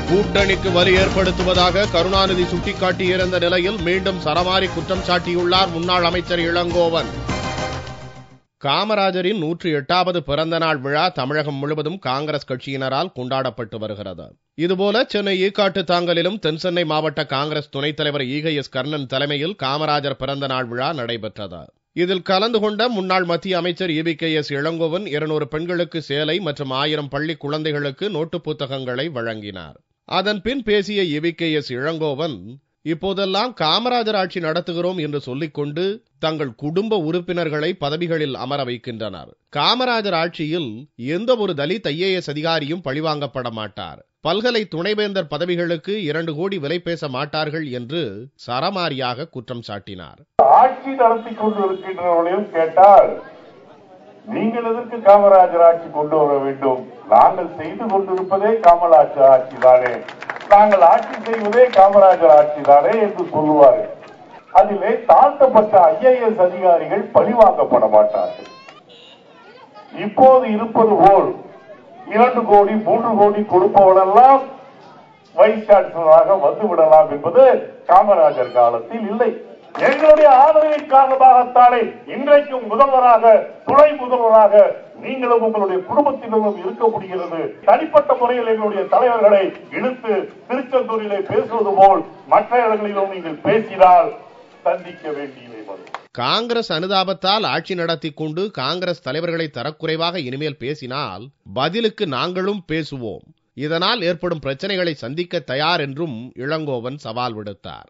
கூட்டணிக்கு வலி ஏற்படுத்துவதாக கருணாநிதி சுட்டிக்காட்டியிருந்த நிலையில் மீண்டும் சரமாரி குற்றம் சாட்டியுள்ளார் முன்னாள் அமைச்சர் இளங்கோவன். காமராஜரின் 108வது பிறந்த நாள் விழா தமிழகம் முழுவதும் காங்கிரஸ் கட்சியினரால் கொண்டாடப்பட்டு வருகிறது. இதுபோல சென்னை ஈக்காட்டு தாங்கலிலும் தென்சென்னை மாவட்ட காங்கிரஸ் துணைத் தலைவர் ஈகைஎஸ் கர்ணன் தலைமையில் காமராஜர் பிறந்த நாள் விழா நடைபெற்றது. இதில் கலந்து கொண்ட முன்னாள் மத்திய அமைச்சர் EVKS இளங்கோவன் 200 பெண்களுக்கு சேலை மற்றும் 1000 பள்ளி குழந்தைகளுக்கு நோட்டு புத்தகங்களை வழங்கினார். அதன் பின் பேசிய EVKS இளங்கோவன், இப்போதெல்லாம் காமராஜர் ஆட்சி நடத்துகிறோம் என்று சொல்லிக்கொண்டு தங்கள் குடும்ப உறுப்பினர்களை பதவிகளில் அமர வைக்கின்றனர். காமராஜர் ஆட்சியில் எந்த ஒரு தலித் IAS அதிகாரியும் பழிவாங்கப்பட மாட்டார். பல்கலை துணைவேந்தர் பதவிகளுக்கு 2 கோடி விலை பேச மாட்டார்கள் என்று சரமாரியாக குற்றம் சாட்டினார். ஆட்சி நடத்தி கொண்டிருக்கின்றவர்களையும் கேட்டால், நீங்கள் எதற்கு காமராஜர் ஆட்சி கொண்டு வர வேண்டும்? நாங்கள் செய்து கொண்டிருப்பதே காமராஜர் ஆட்சி தானே, நாங்கள் ஆட்சி செய்வதே காமராஜர் ஆட்சி தானே என்று சொல்லுவார்கள். அதிலே தாழ்த்தப்பட்ட IAS அதிகாரிகள் பழிவாங்கப்பட மாட்டார்கள். இப்போது இருப்பது போல் 2 கோடி 3 கோடி கொடுப்பவரெல்லாம் வைஸ் சான்சலராக வந்துவிடலாம் என்பது காமராஜர் காலத்தில் இல்லை. எங்களுடைய ஆதரவின் காரணமாகத்தானே இன்றைக்கும் முதல்வராக, துணை முதல்வராக நீங்களும் உங்களுடைய குடும்பத்தினரும் இருக்க முடிகிறது. தனிப்பட்ட முறையில் எங்களுடைய தலைவர்களை இழுத்து திருச்செந்தூரிலே பேசுவது போல் மற்ற இடங்களிலும் நீங்கள் பேசினால் சந்திக்க வேண்டியவை வரும். காங்கிரஸ் அனுதாபத்தால் ஆட்சி நடத்தி கொண்டு காங்கிரஸ் தலைவர்களை தரக்குறைவாக இனிமேல் பேசினால் பதிலுக்கு நாங்களும் பேசுவோம். இதனால் ஏற்படும் பிரச்சனைகளை சந்திக்க தயார் என்றும் இளங்கோவன் சவால் விடுத்தார்.